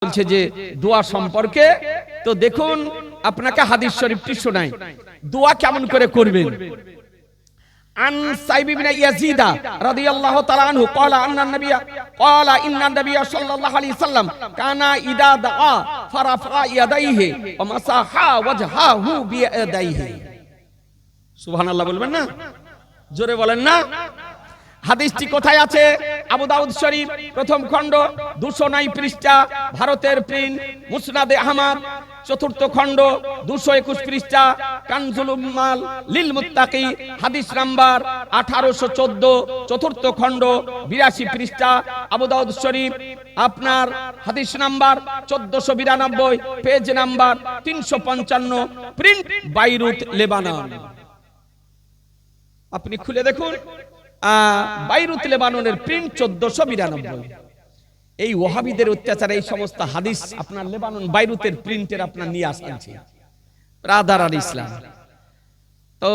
বলছে যে দোয়া সম্পর্কে। তো দেখুন আপনাকে হাদিস শরীফটি শোনাই, দোয়া কেমন করে করবেন। আন সাইব ইবনে ইয়াজিদ রাদিয়াল্লাহু তাআলা আনহু قال ان النبي قال ان النبي صلى الله عليه وسلم كان اذا دعا فرفع يديه ومسح وجهه بيديه। সুবহানাল্লাহ বলবেন না, জোরে বলেন না। হাদিসটি কোথায় আছে? আবু দাউদ শরীফ প্রথম খণ্ড 209 পৃষ্ঠা, ভারতের প্রিন্ট মুসনাদে আহমদ চতুর্থ খণ্ড 221 পৃষ্ঠা, কানজুল উম্মাল লিল মুত্তাকি হাদিস নাম্বার 1814 চতুর্থ খণ্ড 82 পৃষ্ঠা, আবু দাউদ শরীফ আপনার হাদিস number 1492 page number 355, print Beirut Lebanon. আপনি খুলে দেখুন বাইরুত লেবাননের প্রিন্ট 1492। এই ওয়াহাবিদের অত্যাচারে এই সমস্ত হাদিস আপনার লেবানন বাইরুতের প্রিন্টের আপনার নিয়ে আসছে ব্রাদার আল ইসলাম। তো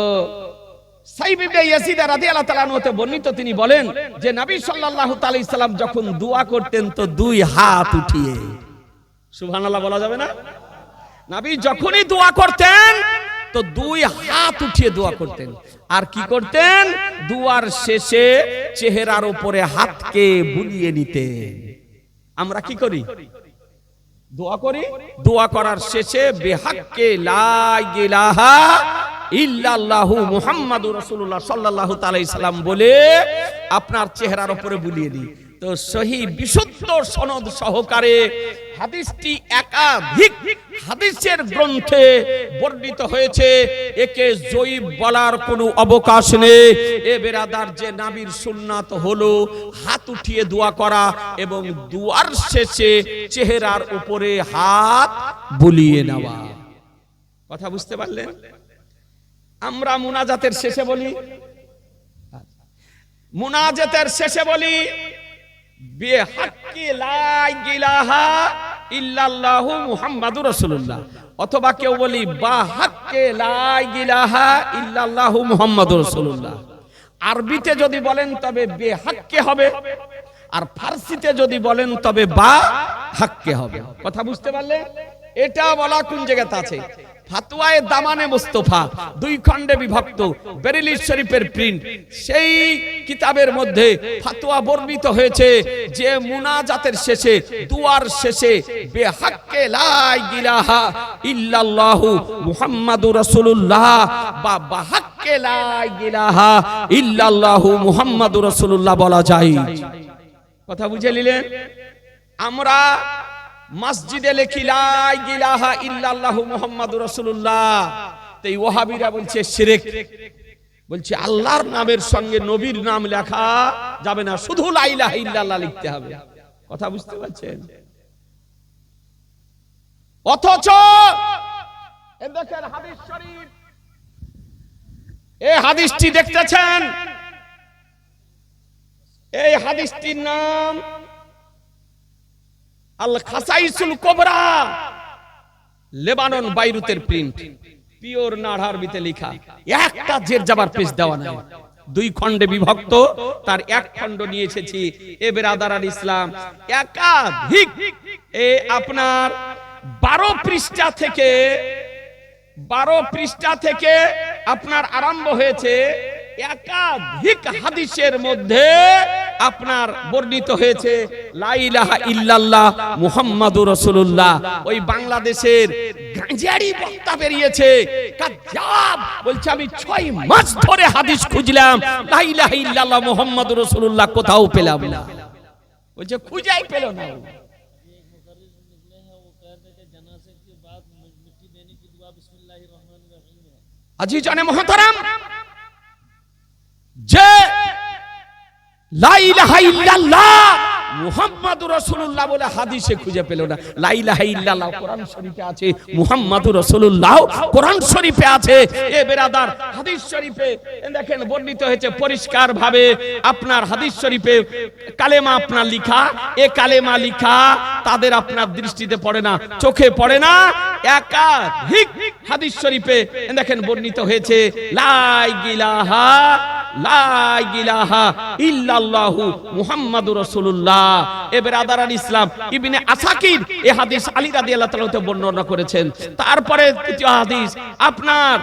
সাইব ইবনে ইয়াজিদ রাদিয়াল্লাহু তাআলা আনহু বর্ণিত, তিনি বলেন যে নবী সাল্লাল্লাহু আলাইহি সাল্লাম যখন দোয়া করতেন তো দুই হাত উঠিয়ে, সুবহানাল্লাহ বলা যাবে না? নবী যখনই দোয়া করতেন তো দুই হাত উঠিয়ে দোয়া করতেন। আর কি করতেন? দুয়ার শেষে চেহারার উপরে হাতকে বুলিয়ে নিতেন। আমরা কি করি? দোয়া করি, দোয়া করার শেষে বিহাক্কে লা ইলাহা ইল্লাল্লাহু মুহাম্মাদুর রাসূলুল্লাহ সাল্লাল্লাহু আলাইহি সাল্লাম বলে আপনার চেহারার উপরে বুলিয়ে দিই। তো সহি বিশুদ্ধ সনদ সহকারে হাদিসটি একাধিক হাদিসের গ্রন্থে বর্ণিত হয়েছে। একে জয়ীব বলার কোনো অবকাশ নেই। এ বেরাদার, যে নবীর সুন্নাত হলো হাত উঠিয়ে দোয়া করা এবং দুয়ার শেষে চেহারার উপরে হাত বুলিয়ে নেওয়া। কথা বুঝতে পারলেন? আমরা মুনাজাতের শেষে বলি, মুনাজাতের শেষে বলি বিহাক্কি লা ইলাহা ইল্লাল্লাহু মুহাম্মাদুর রাসূলুল্লাহ, অথবা কেউ বলি বাহাক্কি লা ইলাহা ইল্লাল্লাহু মুহাম্মাদুর রাসূলুল্লাহ। আরবিতে যদি বলেন তবে বেহাক্কে হবে, আর ফারসিতে যদি বলেন তবে বা হাক্কে হবে। কথা বুঝতে পারলে? এটা বলা কোন জায়গাতে আছে? ফাতওয়ায়ে দামানে মুস্তাফা 2 খণ্ডে বিভক্ত বেরেলি শরীফের প্রিন্ট, সেই কিতাবের মধ্যে ফাতোয়া বর্ণিত হয়েছে যে মুনাজাতের শেষে, দুয়ার শেষে বিহাক্কে লা ইলাহা ইল্লাল্লাহু মুহাম্মাদুর রাসূলুল্লাহ বা বাহাক্কে লা ইলাহা ইল্লাল্লাহু মুহাম্মাদুর রাসূলুল্লাহ বলা যায়। কথা বুঝে নিলেন? আমরা মসজিদে লিখি লা ইলাহা ইল্লাল্লাহু মুহাম্মাদুর রাসূলুল্লাহ, তো এই ওয়াহাবিরা বলছে শিরক, বলছে আল্লাহর নামের সঙ্গে নবীর নাম লেখা যাবে না, শুধু লা ইলাহা ইল্লাল্লাহ লিখতে হবে। কথা বুঝতে পারছেন? অথচ এই দেখেন হাদিস শরীফ, এই হাদিসটি দেখতেছেন, এই হাদিসটির নাম আল খাসাইসুল কুবরা, লেবানন বাইরুতের প্রিন্ট, পিওর নাড় আরবিতে লেখা, একটা জের জাবার পেজ দেওয়া নাই, 2 খণ্ডে বিভক্ত, তার 1 খণ্ড নিয়ে এসেছি। এ বেরাদার আল ইসলাম একাধিক আপনার 12 পৃষ্ঠা থেকে আপনার আরম্ভ হয়েছে। একাধিক হাদিসের মধ্যে আপনার বর্ণিত হয়েছে লা ইলাহা ইল্লাল্লাহ মুহাম্মাদুর রাসূলুল্লাহ। ওই বাংলাদেশের গাঁজারি বক্তা বেরিয়েছে কাযাব, বলছে আমি 6 মাস ধরে হাদিস খুঁজলাম, লা ইলাহা ইল্লাল্লাহ মুহাম্মাদুর রাসূলুল্লাহ কোথাও পেলাম না। বলছে খুঁজেই পেল না। আজিজানে মুহতারাম, যে লা ইলাহা ইল্লাল্লাহ মুহাম্মাদুর রাসূলুল্লাহ বলে হাদিসে খুঁজে পেল না। লা ইলাহা ইল্লাল্লাহ কোরআন শরীফে আছে, মুহাম্মাদুর রাসূলুল্লাহ কোরআন শরীফে আছে। এ বেরাদার, হাদিস শরীফে দেখেন বর্ণিত হয়েছে পরিষ্কার ভাবে, আপনার হাদিস শরীফে কালেমা আপনার লিখা, এ কালেমা লিখা তাদের আপনার দৃষ্টিতে পড়ে না, চোখে পড়ে না। একাধিক হাদিস শরীফে দেখেন বর্ণিত হয়েছে লা ইলাহা ইল্লাল্লাহু মুহাম্মাদুর রাসূলুল্লাহ। এ বেরাদারান ইসলাম, ইবনে আসাকির এই হাদিস আলী রাদিয়াল্লাহু তাআলা তে বর্ণনা করেছেন। তারপরে তৃতীয় হাদিস আপনার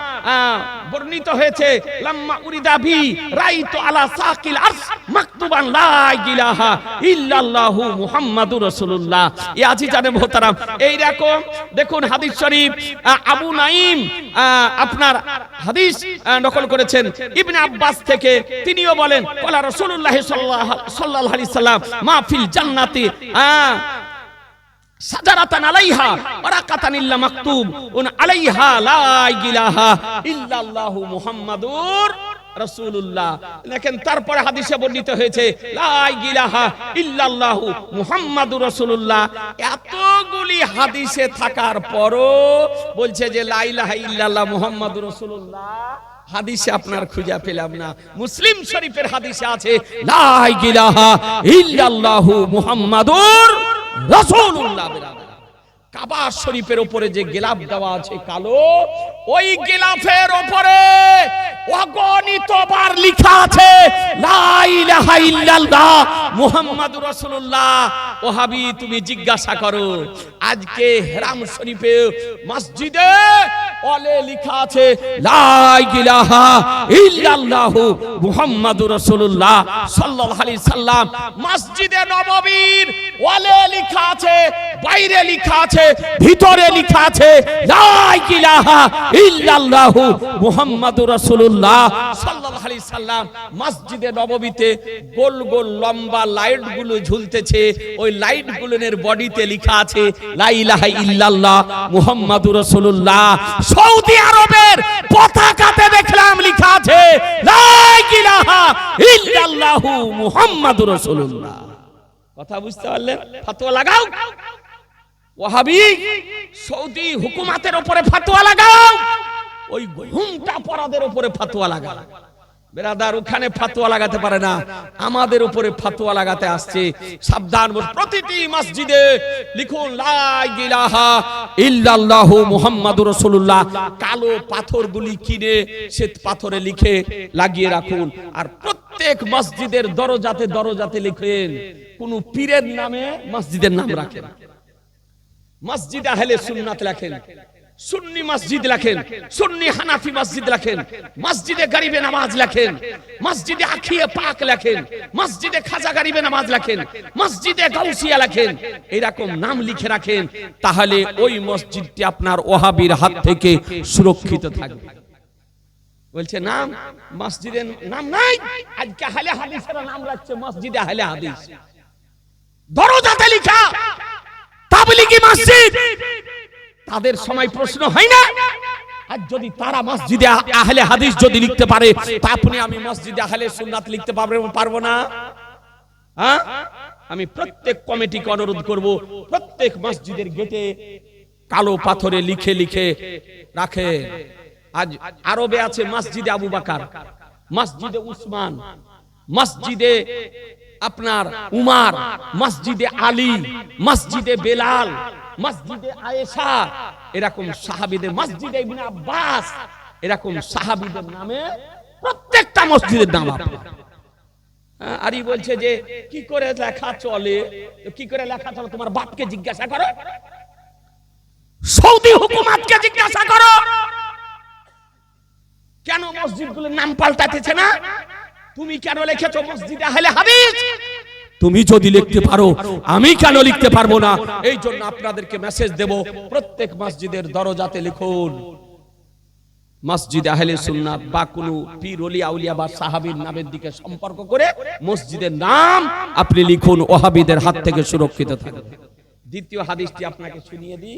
বর্ণিত হয়েছে, লাম্মা উরিদা বি রাইতু আলা সাকিল আরশ মাকতুবান লা ইলাহা ইল্লাল্লাহু মুহাম্মাদুর রাসূলুল্লাহ। এই আজিজানে মুহতারাম, এই রকম দেখুন হাদিস শরীফ আবু নাঈম আপনার হাদিস নকল করেছেন ইবনে আব্বাস থেকে, তিনিও বলেন ওয়ালা রাসূলুল্লাহ সাল্লাল্লাহু আলাইহি সাল্লাম মা ফিল জান্নাতি সাজারাতান আলাইহা বারাকাতান ইল্লা মাকতুব ওয়া আলাইহা লা ইলাহা ইল্লাল্লাহু মুহাম্মাদুর রাসূলুল্লাহ। দেখেন তারপরে হাদিসে বর্ণিত হয়েছে লা ইলাহা ইল্লাল্লাহু মুহাম্মাদুর রাসূলুল্লাহ। এতগুলি হাদিসে থাকার পরও বলছে যে লা ইলাহা ইল্লাল্লাহ মুহাম্মাদুর রাসূলুল্লাহ হাদিসে আপনার খুঁজে পেলাম না। মুসলিম শরীফের হাদিসে আছে লা ইলাহা ইল্লাল্লাহু মুহাম্মাদুর রাসূলুল্লাহ। কাবা শরীফের উপরে যে গিলাফ দেওয়া আছে কালো, ওই গিলাফের উপরে অগণিতবার লেখা আছে লা ইলাহা ইল্লাল্লাহ মুহাম্মাদুর রাসূলুল্লাহ। ওহাবি তুমি জিজ্ঞাসা করো, আজকে হেরাম শরীফে মসজিদে ওলে লেখা আছে লা ইলাহা ইল্লাল্লাহু মুহাম্মাদুর রাসূলুল্লাহ সাল্লাল্লাহু আলাইহি সাল্লাম। মসজিদে নববীর ওলে লেখা আছে, বাইরে লেখা আছে, ভিতরে লেখা আছে লা ইলাহা ইল্লাল্লাহু মুহাম্মাদুর রাসূলুল্লাহ সাল্লাল্লাহু আলাইহি সাল্লাম। মসজিদে নববীতে গোল গোল লম্বা লাইট গুলো ঝুলতেছে, ওই লাইট গুলোর বডিতে লেখা আছে লা ইলাহা ইল্লাল্লাহ মুহাম্মাদুর রাসূলুল্লাহ। সৌদি আরবের পতাকাতে দেখলাম লেখা আছে লা ইলাহা ইল্লাল্লাহু মুহাম্মাদুর রাসূলুল্লাহ। কথা বুঝতে পারলেন? ফতোয়া লাগাও ওয়াহাবি, সৌদি হুকুমাতের উপরে ফতোয়া লাগাও, ওই ঘুমটা পরাদের উপরে ফতোয়া লাগাও। বেরাদার ওখানে ফতোয়া লাগাতে পারে না, আমাদের উপরে ফতোয়া লাগাতে আসছে। সাবধান, প্রতিটি মসজিদে লিখুন লা ইলাহা ইল্লাল্লাহু মুহাম্মাদুর রাসূলুল্লাহ। কালো পাথরগুলি কিনে শ্বেত পাথরে লিখে লাগিয়ে রাখুন। আর প্রত্যেক মসজিদের দরজাতে দরজাতে লিখেন, কোন পীরের নামে মসজিদের নাম রাখেন। মসজিদে আহলে সুন্নাত লেখেন, সুন্নি মসজিদ লেখেন, সুন্নি হানাফি মসজিদ লেখেন, মসজিদে গরিবে নামাজ লেখেন, মসজিদে আখিয়ে পাক লেখেন, মসজিদে খাজা গরিবে নামাজ লেখেন, মসজিদে গাউসিয়া লেখেন। এরকম নাম লিখে রাখেন, তাহলে ওই মসজিদটি আপনার ওহাবির হাত থেকে সুরক্ষিত থাকবে। বলছে নাম মসজিদের নাম নাই, আজকে আহলে হাদিসের নাম রাখছে মসজিদে আহলে হাদিস, দরজাতে লেখা তাবলীগী মসজিদ। তাদের সময় প্রশ্ন হয় না, আর যদি তারা মসজিদে আহলে হাদিস যদি লিখতে পারে, তা আপনি আমি মসজিদে আহলে সুন্নাত লিখতে পারবো না? হ্যাঁ, আমি প্রত্যেক কমিটিকে অনুরোধ করব, প্রত্যেক মসজিদের গেটে কালো পাথরে লিখে লিখে রাখে। আজ আরবে আছে মসজিদে আবু বকর, মসজিদে উসমান, মসজিদে আপনার উমার, মসজিদে আলী, মসজিদে বেলাল, মসজিদে আয়েশা, এরকম সাহাবীদের, মসজিদে ইবনে আব্বাস, এরকম সাহাবীদের নামে প্রত্যেকটা মসজিদের নাম আপনার। আরই বলছে যে কি করে লেখা চলে, কি করে লেখা চলে তোমার বাপকে জিজ্ঞাসা করো, সৌদি হুকুমতকে জিজ্ঞাসা করো, কেন মসজিদগুলোর নাম পাল্টাতেছে না? তুমি কেন লিখেছো মসজিদে আহলে হাদিস? তুমি যদি লিখতে পারো, আমি কেন লিখতে পারবো না? এই জন্য আপনাদেরকে মেসেজ দেব, প্রত্যেক মসজিদের দরজাতে লিখুন মসজিদে আহলে সুন্নাত, বা কোন পীর ওলি আউলিয়া বা সাহাবীর নামের দিকে সম্পর্ক করে মসজিদের নাম আপনি লিখুন, ওহাবিদের হাত থেকে সুরক্ষিত থাকবে। দ্বিতীয় হাদিসটি আপনাকে শুনিয়ে দিই,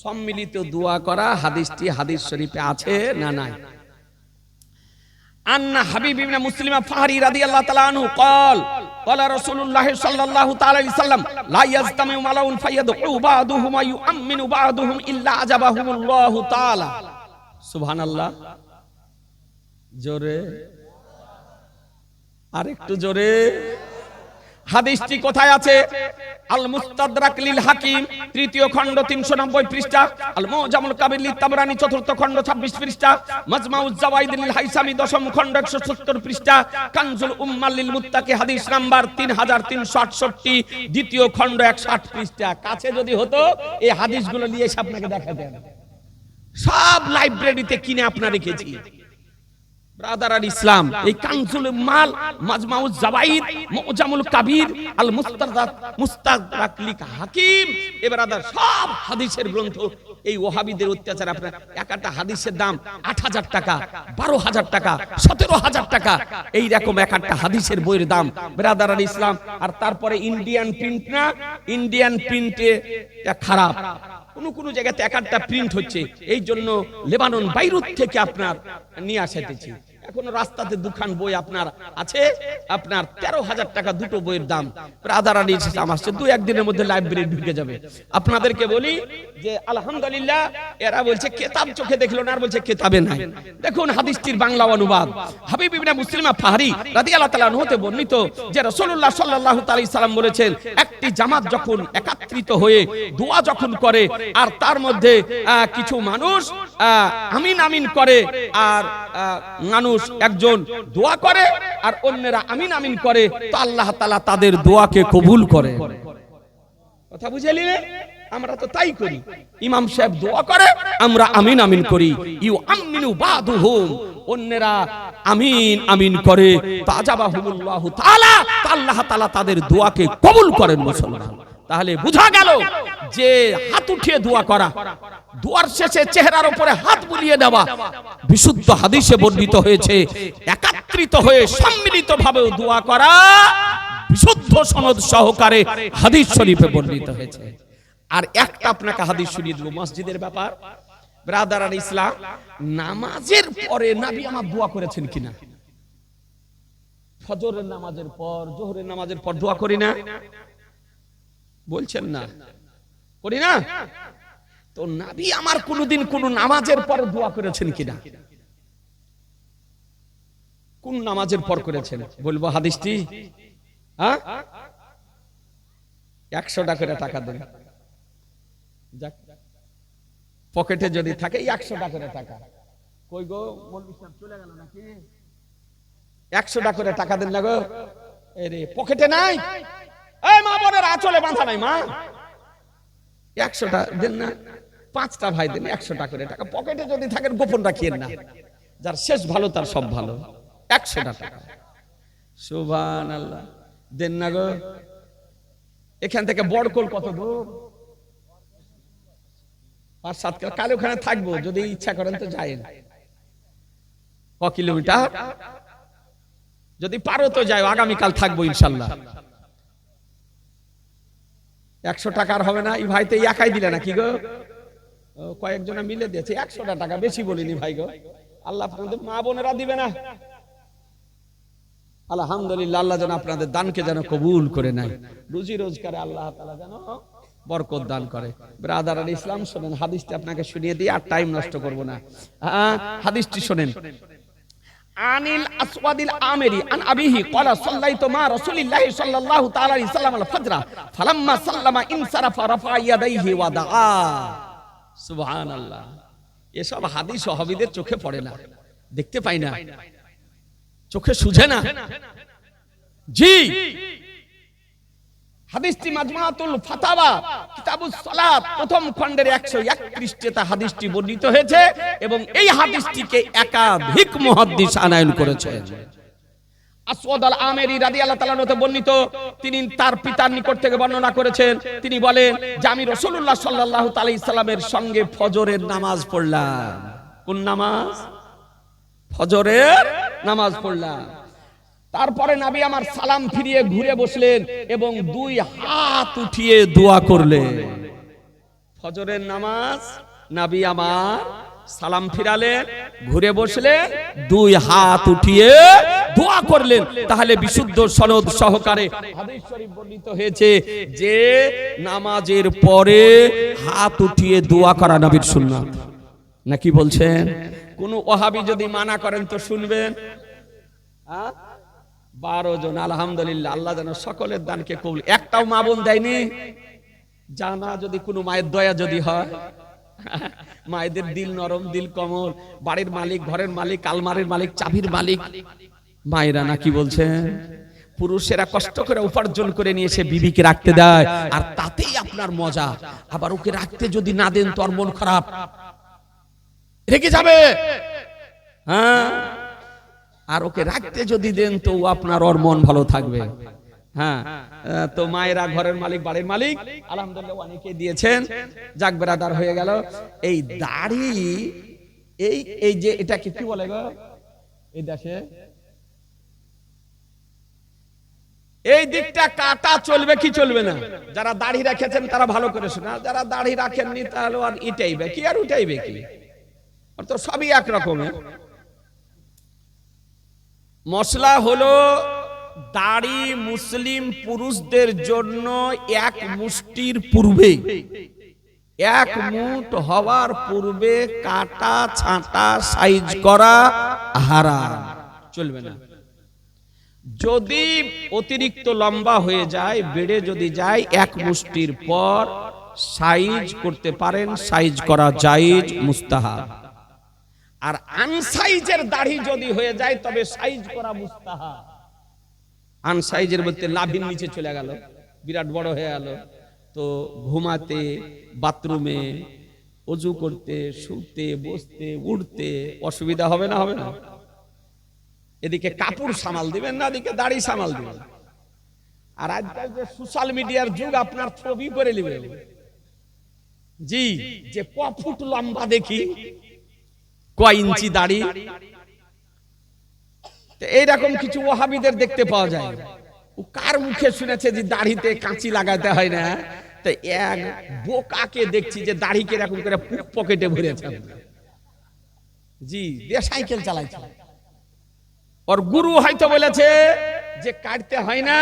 সম্মিলিত দোয়া করা হাদিসটি হাদিস শরীফে আছে না নাই? আন্না হাবিব ইবনে মুসলিমা ফাহরি রাদিয়াল্লাহু তাআলা আনহু قال قال رسول الله صلى الله تعالى عليه وسلم لا يجتمع ملأ فيدعو بعضهم يؤمن بعضهم الا اجابهم الله تعالى সুবহানাল্লাহ। জোরে, আরেকটু জোরে। হাদিসটি কোথায় আছে? আল মুস্তাদরাক লিল হাকিম তৃতীয় খণ্ড 390 পৃষ্ঠা, আল মুজামুল কাবির লিত তাবরানী চতুর্থ খণ্ড 26 পৃষ্ঠা, মাজমাউজ জাওয়াইদ লিল হাইসামি দশম খণ্ড 170 পৃষ্ঠা, কানজুল উম্মাল লিল মুত্তাকি হাদিস নাম্বার 3368 দ্বিতীয় খণ্ড 160 পৃষ্ঠা। কাছে যদি হতো এই হাদিসগুলো নিয়ে এসে আপনাকে দেখাতেন। সব লাইব্রেরিতে কিনে আপনারা রেখেছি। ব্রাদার আল ইসলাম, এই কানজুল উম্মাল, মাজমাউজ জাওয়াইদ, মুজামুল কাবির, আল মুস্তাদরাক লিল হাকিম, এ ব্রাদার সব হাদিসের গ্রন্থ। এই ওহাবিদের অত্যাচার, আপনার একটা হাদিসের দাম 8000 টাকা, 12000 টাকা, 17000 টাকা, এই রকম একটা হাদিসের বইয়ের দাম ব্রাদার আল ইসলাম। আর তারপরে ইন্ডিয়ান প্রিন্ট না, ইন্ডিয়ান প্রিন্টে খারাপ, কোন জায়গাতে একটা প্রিন্ট হচ্ছে, এই জন্য লেবানন বাইরুত থেকে আপনার নিয়ে আসাইতেছি। এখন রাস্তাতে দুখান বই আপনার আছে, আপনার 13000 টাকা দুটো বইয়ের দাম। ব্রাদার আলী ইসলাম আসছে, 2-1 দিনের মধ্যে লাইব্রেরি ঢুকে যাবে। আপনাদেরকে বলি যে আলহামদুলিল্লাহ, এরা বলছে কেতাব চোখে দেখলো না, আর বলছে কেতাবে নাই। দেখুন হাদিসটির বাংলা অনুবাদ। হাবিব ইবনে মুসলিমা ফাহরি রাদিয়াল্লাহু তাআলা আনহু হতে বর্ণিত যে রাসূলুল্লাহ সাল্লাল্লাহু আলাইহি সাল্লাম বলেছেন, একটি জামাত যখন একত্রিত হয়ে দোয়া যখন করে, আর তার মধ্যে কিছু মানুষ আমিন আমিন করে, আর মানুষ একজন দোয়া করে আর অন্যরা আমিন আমিন করে, তো আল্লাহ তাআলা তাদের দোয়াকে কবুল করে। কথা বুঝে নিলে? আমরা তো তাই করি। ইমাম সাহেব দোয়া করে, আমরা আমিন আমিন করি। ইউ আমিনু বাদুহুম, অন্যরা আমিন আমিন করে, তাজাবাহুল্লাহু তাআলা, আল্লাহ তাআলা তাদের দোয়াকে কবুল করেন। মুসলমান, তাহলে বোঝা গেল যে হাত উঠিয়ে দোয়া করা, দোয়ার শেষে চেহারার উপরে হাত বুলিয়ে দেওয়া বিশুদ্ধ হাদিসে বর্ণিত হয়েছে। একত্রিত হয়ে সম্মিলিতভাবে দোয়া করা বিশুদ্ধ সনদ সহকারে হাদিস শরীফে বর্ণিত হয়েছে। আর একটা আপনাকে হাদিস শুনিয়ে দেব মসজিদের ব্যাপার। ব্রাদার আল ইসলাম, নামাজের পরে নবী আমার দোয়া করেছেন কিনা? ফজরের নামাজের পর, জোহরের নামাজের পর দোয়া করি না? বলছেন না করি না? তো নবী আমার কোনদিন কোন নামাজের পরে দোয়া করেছেন কিনা? কোন নামাজের পর করেছেন বলবো হাদিসটি? 100 টাকা টাকা দেন, পকেটে যদি থাকে 100 টাকা। কই গো মৌলভী সাহেব চলে গেল নাকি? 100 টাকা দেন না গো। আরে পকেটে নাই, এই মা বোনের আঁচলে বাঁধা নাই মা, 100 টাকা দেন না। 5টা ভাই দেন 100 টাকা। পকেটে যদি থাকেন গোপন রাখিয়েন না, যার শেষ ভালো তার সব ভালো। 100 টাকা, সুবহানাল্লাহ, দেন না গো। এখান থেকে বড়কোল কত দূর? 5-7 কিলো। কাল ওখানে থাকবো, যদি ইচ্ছা করেন তো যায়েন। ক কিলোমিটার? যদি পারো তো যাও, আগামীকাল থাকবো ইনশাল্লাহ। 100 টাকার হবে না? এই ভাই তো একাই দিলে না কি গো? কয়েকজনা মিলে দিয়েছে। 100 টাকা, বেশি বলিনি ভাই গো। আল্লাহ আপনাদের মা বোনেরা দিবে না। আলহামদুলিল্লাহ, আল্লাহ যেন আপনাদের দানকে যেন কবুল করে নেয়, রুজি রোজগারে আল্লাহ তাআলা যেন বরকত দান করে। ব্রাদার আল ইসলাম, শুনেন হাদিসটি আপনাকে শুনিয়ে দিই, আর টাইম নষ্ট করব না। হাদিসটি শুনেন। আনিল আসওয়াদিল আমিরি আন আবিহি ক্বালা সাল্লাইতু মা রাসূলিল্লাহি সাল্লাল্লাহু তাআলা আলাইহি সাল্লাম আল ফজর ফালাম্মা সাল্লামা ইনসারাফা রাফা ইয়াদাইহি ওয়া দাআ। সুবহানাল্লাহ, এসব হাদিস ওয়াহাবিদের চোখে পড়ে না, দেখতে পাই না, চোখে সুঝে না। জি, হাদিসটি মাজমুআতুল ফাতাওয়া কিতাবুস সালাত প্রথম খণ্ডের 101 পৃষ্ঠাতে হাদিসটি বর্ণিত হয়েছে, এবং এই হাদিসটিকে একাধিক মুহাদ্দিস আনয়ন করেছেন। আসওয়াদ আল আমিরি রাদিয়াল্লাহু তাআলা হতে বর্ণিত, তিনি তার পিতার নিকট থেকে বর্ণনা করেছেন। তিনি বলেন যে আমি রাসূলুল্লাহ সাল্লাল্লাহু আলাইহি সাল্লামের সঙ্গে ফজরের নামাজ পড়লাম। কোন নামাজ? ফজরের নামাজ পড়লাম। তারপরে নবী আমার সালাম ফিরিয়ে ঘুরে বসলেন এবং 2 হাত উঠিয়ে দোয়া করলেন। ফজরের নামাজ, নবী আমার সালাম ফিরালেন, ঘুরে বসলেন, 2 হাত উঠিয়ে দোয়া করলেন। তাহলে বিশুদ্ধ সনদ সহকারে হাদিস শরীফ বর্ণিত হয়েছে যে নামাজের পরে হাত উঠিয়ে দোয়া করা নবীর সুন্নাত। নাকি বলছেন? কোন ওয়াহাবি যদি মানা করেন তো শুনবেন? 12 জন, আলহামদুলিল্লাহ। আল্লাহ যেন সকলের দানকে কবুল। একটাও মা বোন দেয়নি? জানা যদি কোনো মায়ের দয়া যদি হয়, মায়েদের দিল নরম, দিল কমল, বাড়ির মালিক, ঘরের মালিক, আলমারির মালিক, চাবির মালিক মায়েরা, না কি বলছেন? পুরুষেরা কষ্ট করে উপার্জন করে নিয়ে এসে বিবিকে রাখতে দেয়, আর তাতেই আপনার মজা। আবার ওকে রাখতে যদি না দেন, তোর মন খারাপ, রেগে যাবে। হ্যাঁ, আর ওকে রাখতে যদি দেন তো আপনার ওর মন ভালো থাকবে। হ্যাঁ, তো মায়েরা ঘরের মালিক, বাড়ির মালিক, আলহামদুলিল্লাহ অনেকে দিয়েছেন। যাক বেরাদার হয়ে গেল। এই দাড়ি, এই যে এটাকে কি বলে গো এই দেশে, এই দিকটা কাটা চলবে কি চলবে না? যারা দাড়ি রেখেছেন তারা ভালো করে শোনা, যারা দাড়ি রাখেননি তাহলে আর ইটাইবে কি আর উঠাইবে কি, তো সবই এক রকমের। মশলা হলো দাড়ি মুসলিম পুরুষদের জন্য এক মুষ্টির পূর্বে, এক মুঠ হওয়ার পূর্বে কাটা ছাঁটা সাইজ করা হারাম, চলবে না। যদি অতিরিক্ত লম্বা হয়ে যায়, বেড়ে যদি যায়, এক মুষ্টির পর সাইজ করতে পারেন, সাইজ করা জায়েজ, মুস্তাহাব। আর আনসাইজের দাড়ি যদি হয়ে যায় তবে সাইজ করা মুস্তাহাব। আনসাইজের বলতে লাভির নিচে চলে গেল, বিরাট বড় হয়ে গেল, তো ঘুমাতে, বাথরুমে, ওযু করতে, শুতে, বসতে, উঠতে অসুবিধা হবে না? হবে না? এদিকে কাপড় সামাল দিবেন না, এদিকে দাড়ি সামাল দিবেন। আর আজকাল যে সোশ্যাল মিডিয়ার যুগ, আপনার ছবি করে নেবে, জি, যে ক ফুট লম্বা দেখি, কয় ইঞ্চি দাড়ি, এইরকম কিছু ওয়াহাবিদের দেখতে পাওয়া যায়। ও কার মুখে শুনেছে যে দাড়িতে কাঁচি লাগাতে হয় না? তো এক বোকাকে দেখছি যে দাড়িকে এরকম করে পকেটে ভরেছে, জি, দিয়ে সাইকেল চালাইছে। ওর গুরু হয়তো বলেছে যে কাটতে হয় না,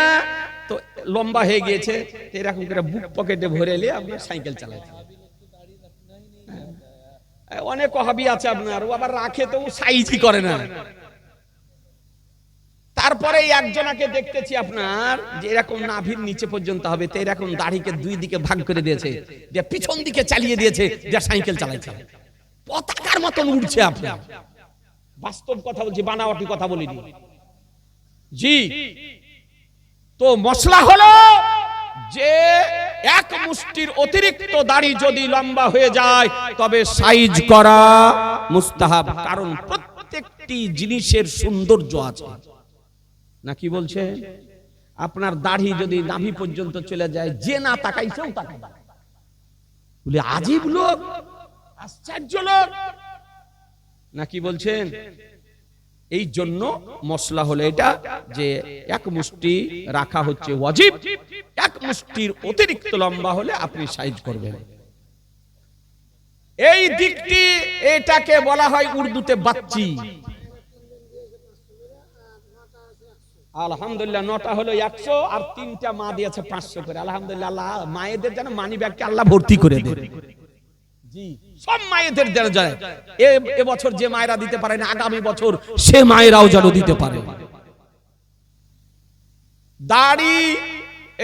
তো লম্বা হয়ে গিয়েছে, এরকম করে বুক পকেটে ভরে নিয়ে আপনি সাইকেল চালাইছে। অনেক ওয়াহাবি আছে আপনার, ও আবার রাখে তো সাইজই করে না। তারপরে একজনকে দেখতেছি আপনার যে এরকম নাভির নিচে পর্যন্ত হবে, তো এরকম দাড়িকে দুই দিকে ভাগ করে দিয়েছে, দিয়ে পিছন দিকে চালিয়ে দিয়েছে, দিয়ে সাইকেল চালাইছে, পতাকার মতন উঠছে। আপনার বাস্তব কথা বলছি, বানাওয়াটি কথা বলিনি, জি। তো মশলা হলো যে এক মুষ্টির অতিরিক্ত দাড়ি যদি লম্বা হয়ে যায় তবে সাইজ করা মুস্তাহাব, কারণ প্রত্যেকটি জিনিসের সৌন্দর্য আছে, না কি বলছে? আপনার দাড়ি যদি নাভি পর্যন্ত চলে যায়, যে না তাকাইছেও তাকাবে, বলে আজীব লোক, আশ্চর্য লোক, না কি বলছেন? এই জন্য মশলা হলো এটা যে এক মুষ্টি রাখা হচ্ছে ওয়াজিব, এক মুষ্টির অতিরিক্ত লম্বা হলে আপনি সাইজ করবেন। এই দিকটি, এটাকে বলা হয় উর্দুতে বাচ্চি। আলহামদুলিল্লাহ, 9টা হলো 100, আর 3টা মা দিয়েছে 500 করে। আলহামদুলিল্লাহ, আল্লাহ মায়েদের যেন মানি ব্যাগকে আল্লাহ ভর্তি করে দেন, জি, সব মায়েদের যেন যায়। এবছর যে মায়েরা দিতে পারে না, আগামী বছর সে মায়েরাও যেন দিতে পারে। দাড়ি,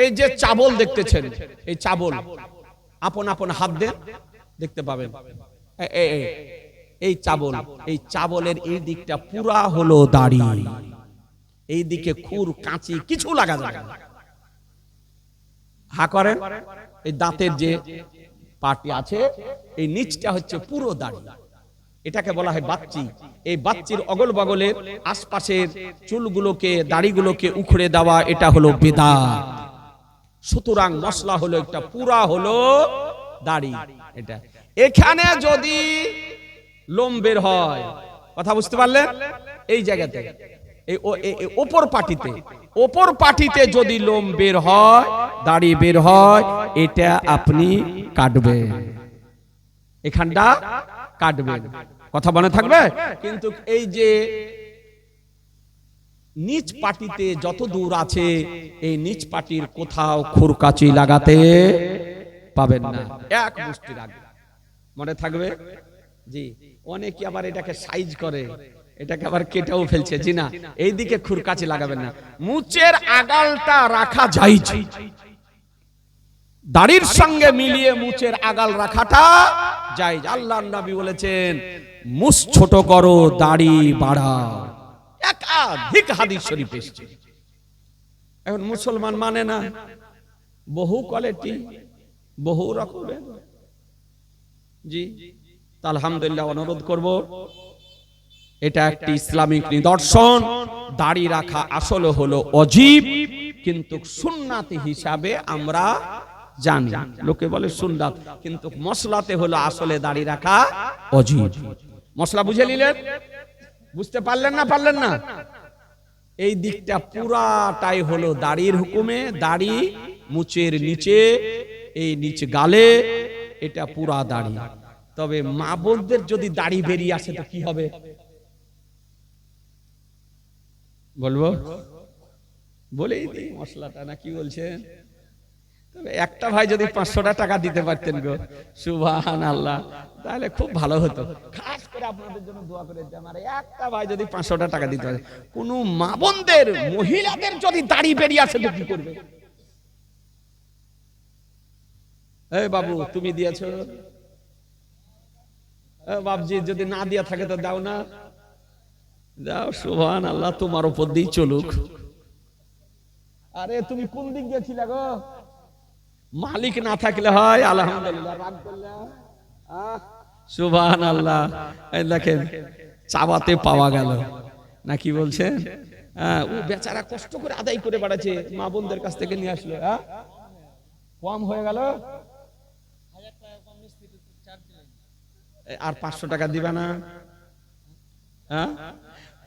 এই যে চাবল দেখতেছেন, এই চাবল আপন আপন হাত দেন, দেখতে পাবেন এই চাবল, এই চাবলের এই দিকটা পুরা হলো দাড়ি, এই দিকে খুর কাঁচি কিছু লাগা যাবে না। হা করেন, এই দাঁতের যে পাটি আছে, এই নিচটা হচ্ছে পুরো দাড়ি, এটাকে বলা হয় বাচ্চি। এই বাচ্চির অগল বগলের আশপাশের চুলগুলোকে, দাড়িগুলোকে উখড়ে দেওয়া, এটা হলো বিদআত। সুতরাং মশলা হলো একটা পুরা হলো দাড়ি। এটা এখানে যদি লোম বের হয়, কথা বুঝতে পারলেন? এই জায়গাতে, এই ওপর পাটিতে যদি লোম বের হয়, দাড়ি বের হয়, এটা আপনি কাটবেন, এখানটা কাটবেন, কথা মনে থাকবে। কিন্তু এই যে নিচ পাটিতে যত দূর আছে, এই নিচ পাটির কোথাও খুরকাচি লাগাতে পাবেন না, এক মুষ্টি রাখবেন, মনে থাকবে, জি। অনেকে আবার এটাকে সাইজ করে, এটাকে আবার কেটেও ফেলছে। জি না, এইদিকে খুরকাচি লাগাবেন না। মুচের আগালটা রাখা যায়, দাড়ির সঙ্গে মিলিয়ে মুচের আগাল রাখাটা যায়। আল্লাহর নবী বলেছেন মুছ ছোট করো, দাড়ি বাড়াও। একাধিক হাদিস শরীফ এসেছে। এখন মুসলমান মানে না, বহু কোয়ালিটি, বহু রকমের। জি, আলহামদুলিল্লাহ, অনুরোধ করব, এটা একটি ইসলামিক নিদর্শন। দাড়ি রাখা আসলে হলো অজীব, কিন্তু সুন্নাত হিসাবে আমরা জানি। লোকে বলে সুন্নাত, কিন্তু মশলাতে হলো আসলে দাড়ি রাখা অজীব। মশলা বুঝে নিলেন? বুঝতে পারলেন না? পারলেন না? এই দিকটা পুরাটাই হলো দাড়ির হুকুমে। দাড়ি মুচের নিচে, এই নিচে গালে, এটা পুরা দাড়ি। তবে মা বোনদের যদি দাড়ি বেরিয়ে আসে তো কি হবে বলবো? বলেই দিই মশলাটা, না কি বলছেন? তবে একটা ভাই যদি 500 টাকা দিতে পারতেন গো, সুবহানাল্লাহ, তাহলে খুব ভালো হতো। খাস করে আপনাদের জন্য দোয়া করে দিই, আমার একটা ভাই যদি 500 টাকা দিতে পারে। কোন মা বোনদের, মহিলাদের যদি দাড়ি বেরিয়ে আসে তো কি করবে? এই বাবু, তুমি দিয়েছো? বাবজি, যদি না দিয়া থাকে তো দাও না, দাও। সুবহানাল্লাহ, তোমার উপর দিয়ে চলুক। আরে তুমি কোন দিক গেছিলে গো? মালিক না থাকলে হয় আলহামদুলিল্লাহ, রাগ করলে সুবহানাল্লাহ। এই দেখেন, চাবাতে পাওয়া গেল, না কি বলছেন? ও বেচারা কষ্ট করে আদায় করে বাড়াচ্ছে, মা বোনদের কাছ থেকে নিয়ে আসলো। কম হয়ে গেল, আর 500 টাকা দিবা না?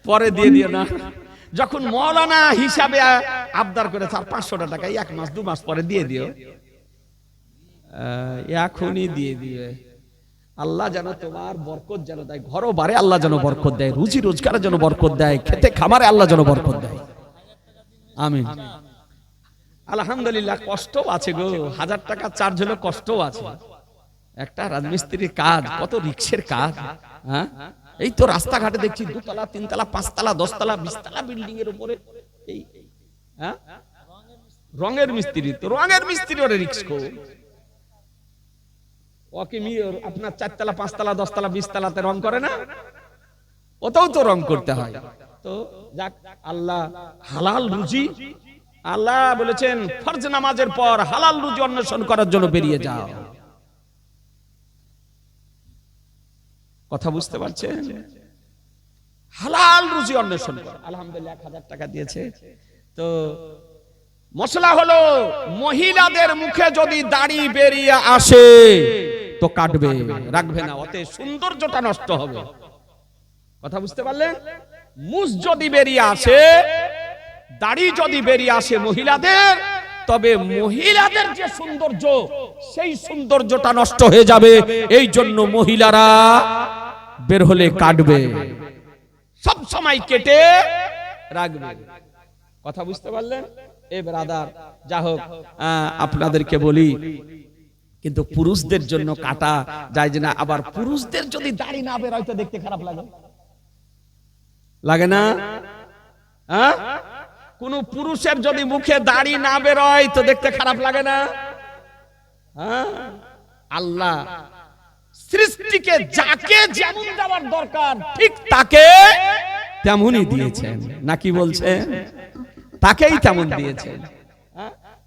পরে দিয়ে দিও না। যখন মৌলানা হিসাবে আবদার করে, তার 500 টাকা 1 মাস 2 মাস পরে দিয়ে দিও। এখনই দিয়ে দিবে। আল্লাহ যেন তোমার বরকত যেন দেয়, ঘরও বাড়ে আল্লাহ যেন বরকত দেয়, রুজি রোজগারের জন্য বরকত দেয়, খেতে খামারে আল্লাহ যেন বরকত দেয়। আমিন। আলহামদুলিল্লাহ, কষ্ট আছে গো, 1000 টাকা চার্জ হলো, কষ্টও আছে। একটা রাজমিস্ত্রির কাজ কত রিক্সের কাজ। হ্যাঁ, এই তো রাস্তাঘাটে দেখছি 2 তলা 3 তলা 5 তলা 10 তলা 20 তলা বিল্ডিং এর উপরে এই রঙের মিস্ত্রি। তো রঙের মিস্ত্রি ওরে রিক্স কো, ওকে আপনার 4 তলা 5 তলা 10 তলা 20 তলাতে রং করে না? ওটাও তো রং করতে হয়। তো যাক, আল্লাহ হালাল রুজি, আল্লাহ বলেছেন ফরজ নামাজের পর হালাল রুজি অন্বেষণ করার জন্য বেরিয়ে যাও। কথা বুঝতে পারছেন? হালাল রুজি অন্বেষণ কর। আলহামদুলিল্লাহ, 1000 টাকা দিয়েছে। তো মশলা হলো, মহিলাদের মুখে যদি দাড়ি বেরিয়ে আসে তো কাটবে, রাখবে না, ওতে সৌন্দর্যটা নষ্ট হবে। কথা বুঝতে পারলেন? মুছ যদি বেরিয়ে আসে, দাড়ি যদি বেরিয়ে আসে মহিলাদের, তবে মহিলাদের যে সৌন্দর্য, সেই সৌন্দর্যটা নষ্ট হয়ে যাবে। এই জন্য মহিলারা বের হলে কাটবে, সব সময় কেটে রাখবে। কথা বুঝতে পারলেন? এই ব্রাদার, যা হোক, আপনাদেরকে বলি, কিন্তু পুরুষদের জন্য কাটা যায় না। আবার পুরুষদের যদি দাড়ি না বের হয় তো দেখতে খারাপ লাগে, লাগে না? কোন পুরুষের যদি মুখে দাড়ি না বের হয় তো দেখতে খারাপ লাগে না? আল্লাহ সৃষ্টিকে যাকে যেমন দেওয়ার দরকার ঠিক তাকে তেমনই দিয়েছেন, নাকি বলছেন? তাকেই তেমন দিয়েছেন।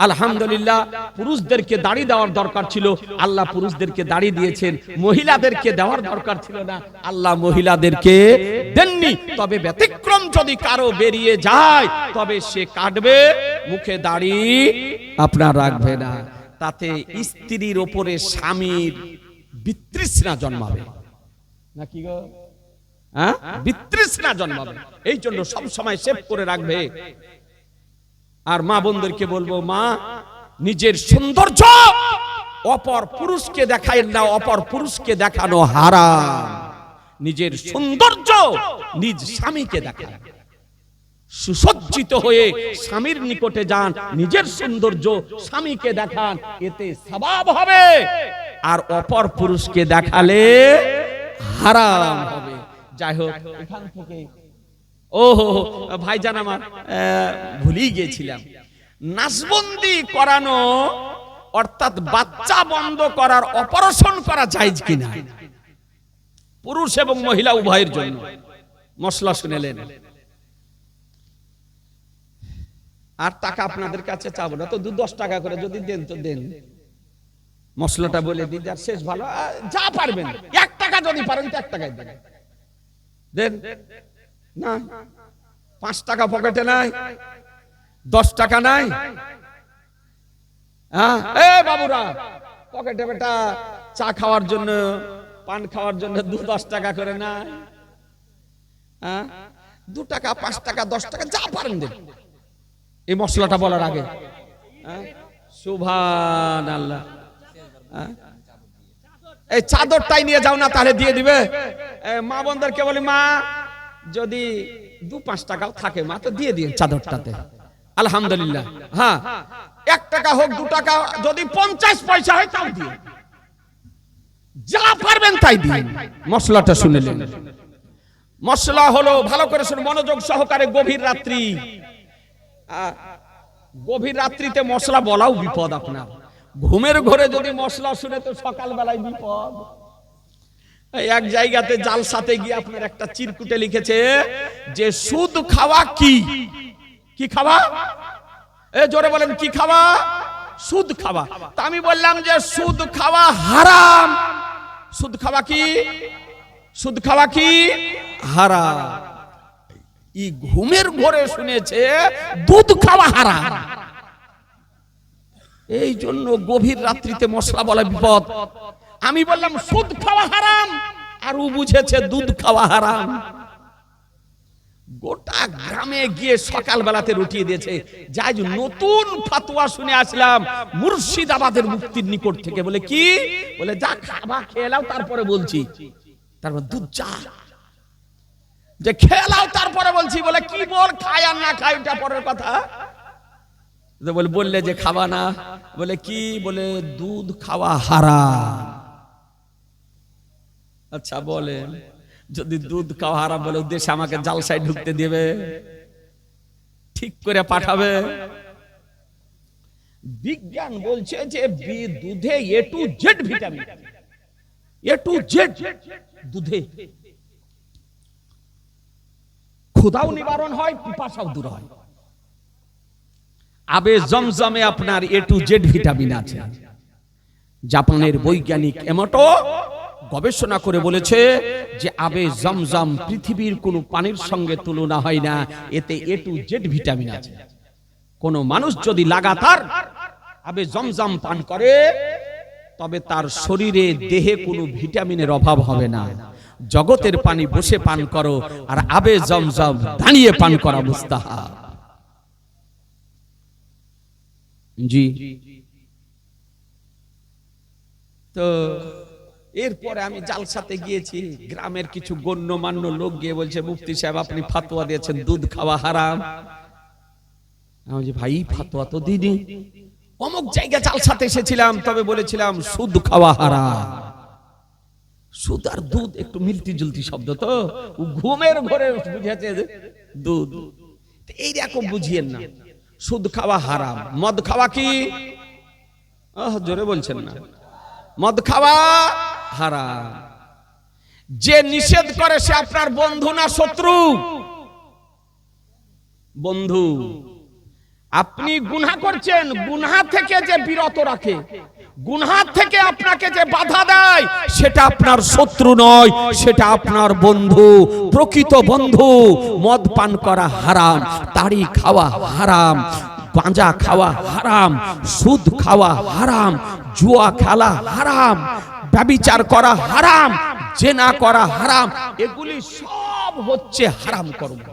আলহামদুলিল্লাহ, পুরুষদেরকে দাড়ি দেওয়ার দরকার ছিল, আল্লাহ পুরুষদেরকে দাড়ি দিয়েছেন। মহিলাদেরকে দেওয়ার দরকার ছিল না, আল্লাহ মহিলাদেরকে দেননি। তবে ব্যতিক্রম যদি কারো বেরিয়ে যায় তবে সে কাটবে, মুখে দাড়ি আপনার রাখবে না। তাতে স্ত্রীর ওপরে স্বামীর বিতৃষ্ণা জন্মাবে, নাকি গো? বিতৃষ্ণা জন্মাবে। এই জন্য সব সময় সেভ করে রাখবে। আর মা বোনদেরকে বলবো, মা, নিজের সৌন্দর্য অপর পুরুষকে দেখায় না, অপর পুরুষকে দেখানো হারাম। নিজের সৌন্দর্য নিজ স্বামীকে দেখান, সুসজ্জিত হয়ে স্বামীর নিকটে যান, নিজের সৌন্দর্য স্বামীকে দেখান, এতে সওয়াব হবে। আর অপর পুরুষকে দেখালে হারাম হবে। যাই হোক, এখান থেকে ও ভাইজান আমার ভুলেই গিয়েছিলাম, নাসবন্দি করানো অর্থাৎ বাচ্চা বন্ধ করার অপারেশন করা জায়েজ কিনা, পুরুষ এবং মহিলা উভয়ের জন্য। মশলা শুনেলেন। আর টাকা আপনাদের কাছে চাবো না, তো 10 টাকা করে যদি দেন তো দেন। মশলাটা বলে দিন, যার শেষ ভালো, যা পারবেন। 1 টাকা যদি পারেন তো 1 টাকায় দেন, দেন না। 5 টাকা পকেটে নাই, 10 টাকা নাই, হ্যাঁ এ বাবুরা পকেটে বেটা চা খাওয়ার জন্য, পান খাওয়ার জন্য 10 টাকা করে না, হ্যাঁ 2 টাকা 5 টাকা 10 টাকা যা পারেন দেন। এই মশলাটা বলার আগে সুবহানাল্লাহ, এই চাদরটাই নিয়ে যাও না, তাহলে দিয়ে দিবে। মা বোনদেরকে বলি, মা যদি 2-5 টাকাও থাকে মা তো দিয়ে দিন চাদরটাতে, আলহামদুলিল্লাহ। হ্যাঁ 1 টাকা হোক 2 টাকা, যদি 50 পয়সা হয় তাও দিন, যা পারবেন তাই দিন। মশলাটা শুনেলেন। মশলা হলো, ভালো করে শুনুন মনোযোগ সহকারে, গভীর রাত্রি, গভীর রাত্রিতে মশলা বলাও বিপদ। আপনার ঘুমের ঘরে যদি মশলা শুনে তো সকাল বেলায় বিপদ। এক জায়গাতে জালসাতে গিয়ে আপনার একটা চিরকুটে লিখেছে যে সুদ খাওয়া কি, কি খাওয়া, এ জোরে বলেন কি খাওয়া, সুদ খাওয়া। তা আমি বললাম যে সুদ খাওয়া হারাম। সুদ খাওয়া কি, সুদ খাওয়া কি হারাম। এই ঘুমের ঘরে শুনেছে দুধ খাওয়া হারাম। এই জন্য গভীর রাত্রিতে মশলা বলা বিপদ। আমি বললাম সুদ খাওয়া হারাম, আর ও বুঝেছে দুধ খাওয়া হারাম। গোটা গ্রামে গিয়ে সকাল বেলাতে রটিয়ে দিয়েছে। যাই নতুন ফাতোয়া শুনে আসলাম মুর্শিদাবাদের মুফতির নিকট থেকে। বলে কি, বলে যা খাবা খেয়ে নাও তারপরে বলছি। তারপর দুধ চা যে খেয়ে নাও তারপরে বলছি। বলে কি বল, খায় আর না খায় এটা পরের কথা। বললে যে খাবা না, বলে কি, বলে দুধ খাওয়া হারাম। আচ্ছা বলেন, যদি দুধ খাওয়া হারাম বলে উদ্দেশ্যে আমাকে জালসায় ঢুকতে দেবে, ঠিক করে পাঠাবে? বিজ্ঞান বলছে যে দুধে A to Z vitamin, A to Z দুধে। ক্ষুধাও নিবারণ হয়, পিপাসাও দূর হয়। আবে জমজমে আপনার A to Z ভিটামিন আছে। জাপানের বৈজ্ঞানিক এমটো গবেষণা করে বলেছে যে আবে জমজম পৃথিবীর কোনো পানির সঙ্গে তুলনা হয় না, এতে A to Z ভিটামিন আছে। কোন মানুষ যদি লাগাতার আবে জমজম পান করে তবে তার শরীরে দেহে কোনো ভিটামিনের অভাব হবে না। জগতের পানি বসে পান করো, আর আবে জমজম দাঁড়িয়ে পান করা মুস্তাহাব। জি, তো এরপরে আমি জালসাতে গিয়েছি, গ্রামের কিছু গণ্যমান্য লোক গিয়ে বলছে মুফতি সাহেব আপনি ফাতোয়া দিয়েছেন দুধ খাওয়া হারাম। আমি বলছি ভাই ফাতোয়া তো দিইনি, অমুক জায়গায় জালসাতে এসেছিলাম, তবে বলেছিলাম সুদ খাওয়া হারাম। সুদ আর দুধ একটু মিলতি জুলতি শব্দ, তো ঘুমের ঘরে বুঝেছে দুধ, এইরকম বুঝিয়েন না। সুদ খাওয়া হারাম। মদ খাওয়া কি, জোরে বলছেন না, মদ খাওয়া হারাম। যে নিষেধ করে সে আপনার বন্ধু না শত্রু? বন্ধু। আপনি গুনাহ করছেন, গুনাহ থেকে যে বিরত রাখে, গুনাহ থেকে আপনাকে যে বাধা দেয়, সেটা আপনার শত্রু নয়, সেটা আপনার বন্ধু, প্রকৃত বন্ধু। মদ পান করা হারাম, তাড়ি খাওয়া হারাম, গাঁজা খাওয়া হারাম, সুদ খাওয়া হারাম, জুয়া খেলা হারাম, ব্যভিচার করা হারাম, জেনা করা হারাম। এগুলি সব হচ্ছে হারাম কর্ম।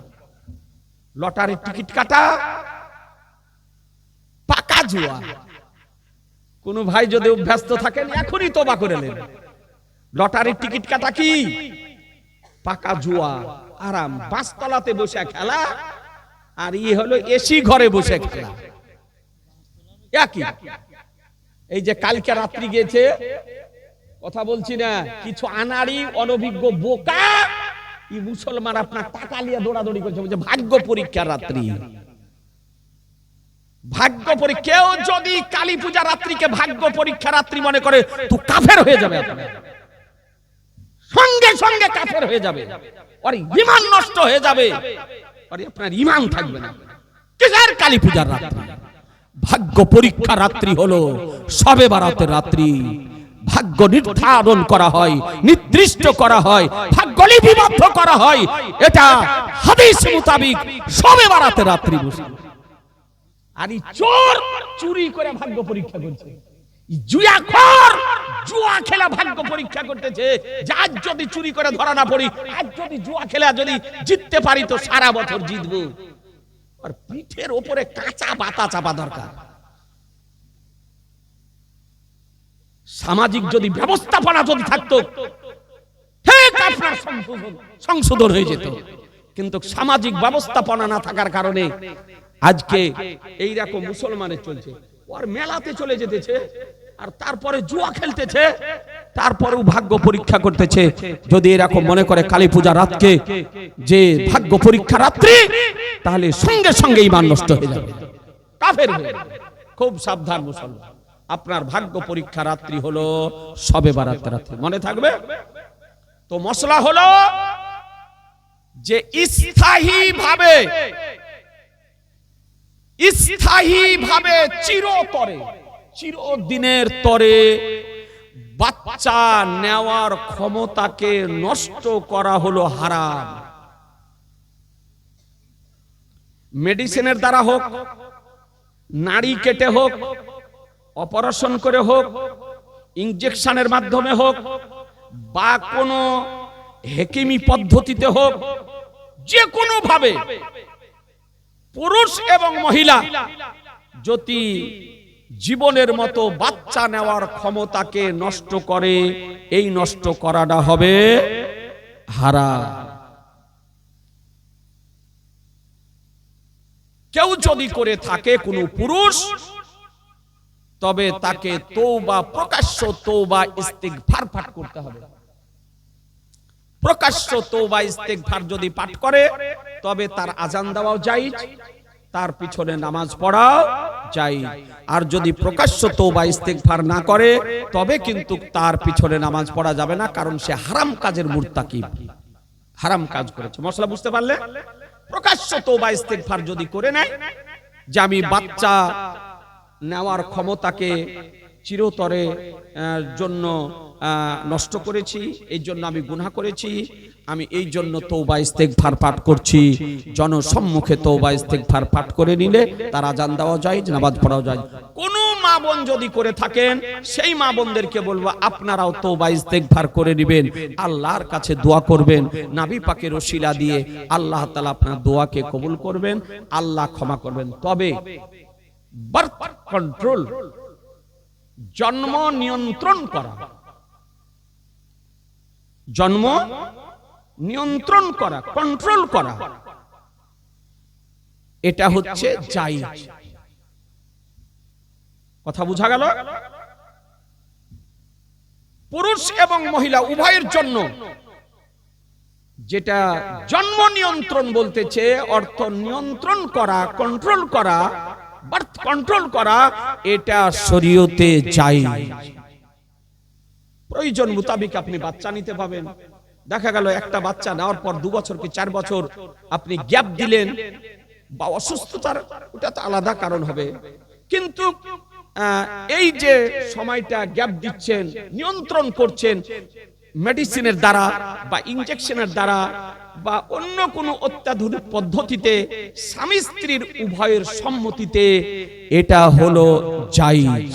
লটারির টিকিট কাটা পাকা জুয়া। কোন ভাই যদি অভ্যস্ত থাকেন এখনই তওবা করে নেন। লটারির টিকিট কাটা কি পাকা জুয়া, আরাম। বাসতলাতে বসে খেলা, আর ই হলো এসি ঘরে বসে খেলা, একই। এই যে কালকে রাত্রি গেছে, কথা বলছি না, কিছু আনাড়ি অনভিজ্ঞ বোকা এই মুসলমান আপনার টাকা নিয়ে দৌড়াদৌড়ি করছে, বলছে ভাগ্য পরীক্ষার রাত্রি। ভাগ্য পরীক্ষা, কেউ যদি কালী পূজা রাত্রিকে ভাগ্য পরীক্ষা রাত্রি মনে করে তো কাফের হয়ে যাবে, সঙ্গে সঙ্গে কাফের হয়ে যাবে, আর ঈমান নষ্ট হয়ে যাবে, আর আপনার ঈমান থাকবে না। কিসের কালী পূজার রাত্রি? ভাগ্য পরীক্ষা রাত্রি হলো শবে বারাতের রাত্রি। ভাগ্য নির্ধারণ করা হয়, নির্দিষ্ট করা হয়, ভাগ্য লিপিবদ্ধ করা হয়, এটা হাদিস মোতাবেক শবে বারাতের রাত্রি বসে। আর এই চোর চুরি করে ভাগ্য পরীক্ষা করছে, জুয়াখোর জুয়া খেলা ভাগ্য পরীক্ষা করতেছে। আজ যদি চুরি করে ধরা না পড়ি, আজ যদি জুয়া খেলা যদি জিততে পারি তো সারা বছর জিতবো। আর পিঠের উপরে কাঁচা পাতা চাপা দরকার। সামাজিক যদি ব্যবস্থাপনা যদি থাকতো ঠিক আপনার সংশোধন হয়ে যেত, কিন্তু সামাজিক ব্যবস্থাপনা না থাকার কারণে আজকে এই রকম মুসলমানের চলছে। ওর মেলাতে চলে যেতেছে আর তারপরে জুয়া খেলতেছে, তারপরেও ভাগ্য পরীক্ষা করতেছে। যদি এরকম মনে করে কালী পূজা রাতকে যে ভাগ্য পরীক্ষা রাত্রি, তাহলে সঙ্গে সঙ্গে ঈমান নষ্ট হয়ে যাবে, কাফের হয়ে যাবে। খুব সাবধান মুসলমান, আপনার ভাগ্য পরীক্ষা রাত্রি হলো শবে বারাত রাত্রি, মনে থাকবে তো। মশলা হলো যে স্থায়ী ভাবে চিরদিনের তরে বাচ্চা নেওয়ার ক্ষমতাকে নষ্ট করা হলো হারাম। মেডিসিনের দ্বারা হোক, নাড়ি কেটে হোক, অপারেশন করে হোক, ইনজেকশনের মাধ্যমে হোক, বা কোনো হেকিমি পদ্ধতিতে হোক, যে কোনো ভাবে পুরুষ এবং মহিলা যদি জীবনের মতো বাচ্চা নেওয়ার ক্ষমতাকে নষ্ট করে, এই নষ্ট করাটা হবে হারাম। কেউ যদি করে থাকে কোনো পুরুষ, তবে তাকে তওবা, প্রকাশ্য তওবা ইস্তিগফার পাঠ করতে হবে। প্রকাশ্য তওবা ইস্তিগফার যদি পাঠ করে তবে তার আজান দেওয়াও জায়েজ, তার পিছনে নামাজ পড়াও জায়েজ। আর যদি প্রকাশ্য তওবা ইস্তিগফার না করে তবে কিন্তু তার পিছনে নামাজ পড়া যাবে না, কারণ সে হারাম কাজের মুরতাকিব, হারাম কাজ করেছে। মশলা বুঝতে পারলে? প্রকাশ্য তওবা ইস্তিগফার যদি করে নেয় যে আমি বাচ্চা নেওয়ার ক্ষমতাকে চিরতরে জন্য নষ্ট করেছি, এই জন্য আমি গুনাহ করেছি, আমি এই জন্য তওবা ইস্তিগফার পাঠ করছি, জনসম্মুখে তওবা ইস্তিগফার পাঠ করে নিলে তার আজান দেওয়া যায়, নামাজ পড়াও যায়। কোন মা বোন যদি করে থাকেন সেই মা বোনদেরকে বলবো আপনারাও তওবা ইস্তিগফার করে নেবেন, আল্লাহর কাছে দোয়া করবেন, নবী পাকের ওসিলা দিয়ে আল্লাহ তাআলা আপনার দোয়াকে কবুল করবেন, আল্লাহ ক্ষমা করবেন। তবে বার্থ কন্ট্রোল, জন্ম নিয়ন্ত্রণ করা, জন্ম নিয়ন্ত্রণ করা, কন্ট্রোল করা, এটা হচ্ছে জায়েজ। কথা বোঝা গেল? পুরুষ এবং মহিলা উভয়ের জন্য যেটা জন্ম নিয়ন্ত্রণ বলতেছে, অর্থ নিয়ন্ত্রণ করা, কন্ট্রোল করা, বার্থ কন্ট্রোল করা, এটা শরীয়তে জায়েজ। প্রয়োজন মোতাবেক আপনি বাচ্চা নিতে পাবেন। দেখা গেল একটা বাচ্চা নেওয়ার পর 2 বছর কি 4 বছর আপনি গ্যাপ দিলেন, বা অসুস্থতার ওটা তো আলাদা কারণ হবে, কিন্তু এই যে সময়টা গ্যাপ দিচ্ছেন, নিয়ন্ত্রণ করছেন মেডিসিনের দ্বারা বা ইনজেকশনের দ্বারা বা অন্য কোনো অত্যাধুনিক পদ্ধতিতে, স্বামী স্ত্রীর উভয়ের সম্মতিতে, এটা হলো জায়েজ।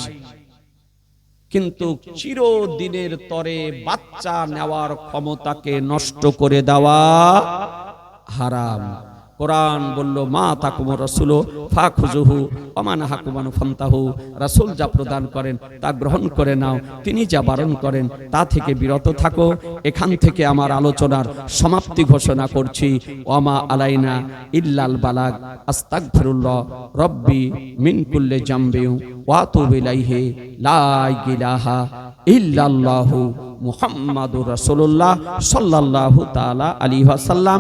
কিন্তু চিরদিনের তরে বাচ্চা নেওয়ার ক্ষমতাকে নষ্ট করে দেওয়া হারাম। কোরআন বলল মা তাকুম রাসূল ফাখুযুহু ওয়া মা নাহাকুম আনহু ফান্তাহু, রাসূল যা প্রদান করেন তা গ্রহণ করে নাও, তিনি যা বারণ করেন তা থেকে বিরত থাকো। এখান থেকে আমার আলোচনার সমাপ্তি ঘোষণা করছি। ওয়া মা আলাইনা ইল্লাল বালাগ, আস্তাগফিরুল্লাহ রব্বি মিন কুল্লি জামবি ওয়া আতুবু ইলাইহি, লা ইলাহা ইল্লাল্লাহু মুহাম্মাদুর রাসূলুল্লাহ সাল্লাল্লাহু তাআলা আলাইহি ওয়াসাল্লাম।